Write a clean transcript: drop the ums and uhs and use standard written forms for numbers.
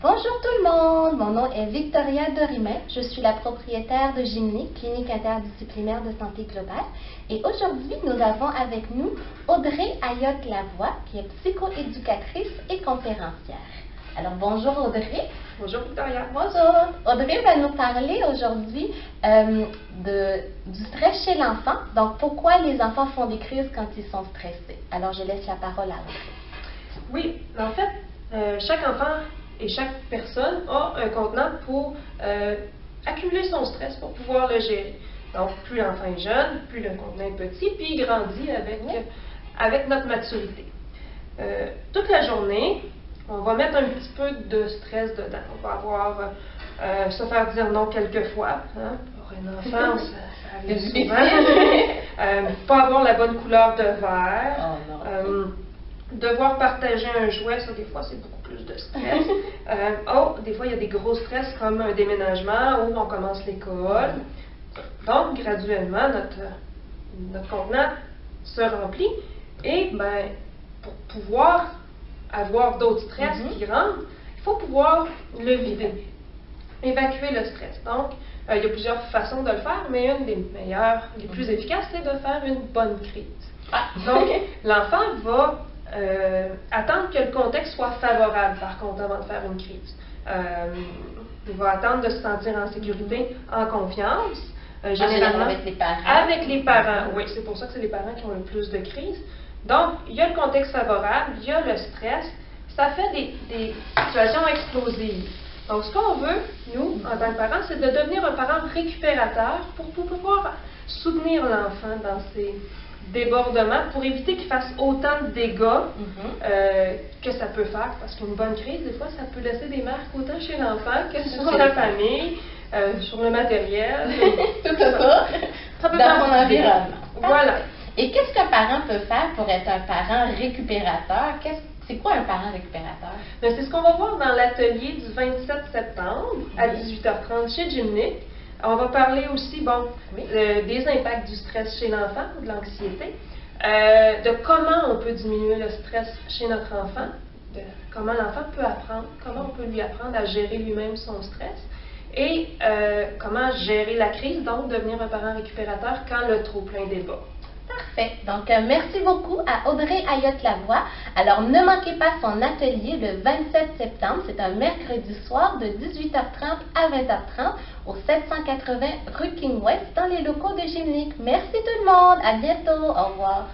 Bonjour tout le monde, mon nom est Victoria Dorimet, je suis la propriétaire de Gymni, clinique interdisciplinaire de santé globale. Et aujourd'hui, nous avons avec nous Audrey Ayotte-Lavoie, qui est psychoéducatrice et conférencière. Alors bonjour Audrey. Bonjour Victoria. Bonjour. Audrey va nous parler aujourd'hui du stress chez l'enfant. Donc pourquoi les enfants font des crises quand ils sont stressés. Alors je laisse la parole à Audrey. Oui, en fait, chaque enfant et chaque personne a un contenant pour accumuler son stress pour pouvoir le gérer. Donc, plus l'enfant est jeune, plus le contenant est petit, puis il grandit avec notre maturité. Toute la journée, on va mettre un petit peu de stress dedans. On va avoir se faire dire non quelquefois. Hein? Pour un enfant, ça arrive souvent. Pas avoir la bonne couleur de verre. Oh, non. Devoir partager un jouet, ça des fois c'est beaucoup plus de stress. Des fois il y a des gros stress comme un déménagement ou on commence l'école. Donc graduellement notre contenant se remplit et pour pouvoir avoir d'autres stress qui rentrent, il faut pouvoir le vider, évacuer le stress. Donc il y a plusieurs façons de le faire, mais une des meilleures, les plus efficaces, c'est de faire une bonne crise. Donc l'enfant va attendre que le contexte soit favorable, par contre, avant de faire une crise. Il va attendre de se sentir en sécurité, en confiance. Généralement avec les parents. Avec les parents, oui. C'est pour ça que c'est les parents qui ont le plus de crises. Donc, il y a le contexte favorable, il y a le stress. Ça fait des situations explosives. Donc, ce qu'on veut, nous, en tant que parents, c'est de devenir un parent récupérateur pour pouvoir soutenir l'enfant dans ses débordement pour éviter qu'il fasse autant de dégâts que ça peut faire, parce qu'une bonne crise, des fois, ça peut laisser des marques autant chez l'enfant que sur la famille, sur le matériel. Tout ça. Ça peut dans son environnement. Voilà. Et qu'est-ce qu'un parent peut faire pour être un parent récupérateur? C'est quoi un parent récupérateur? C'est ce qu'on va voir dans l'atelier du 27 septembre à 18h30 chez Gymni. On va parler aussi des impacts du stress chez l'enfant, de l'anxiété, de comment on peut diminuer le stress chez notre enfant, de comment l'enfant peut apprendre, comment on peut lui apprendre à gérer lui-même son stress, et comment gérer la crise, donc devenir un parent récupérateur quand le trop-plein déborde. Parfait. Donc, merci beaucoup à Audrey Ayotte-Lavoie. Alors, ne manquez pas son atelier le 27 septembre. C'est un mercredi soir de 18h30 à 20h30 au 780 rue King West dans les locaux de Gymni. Merci tout le monde. À bientôt. Au revoir.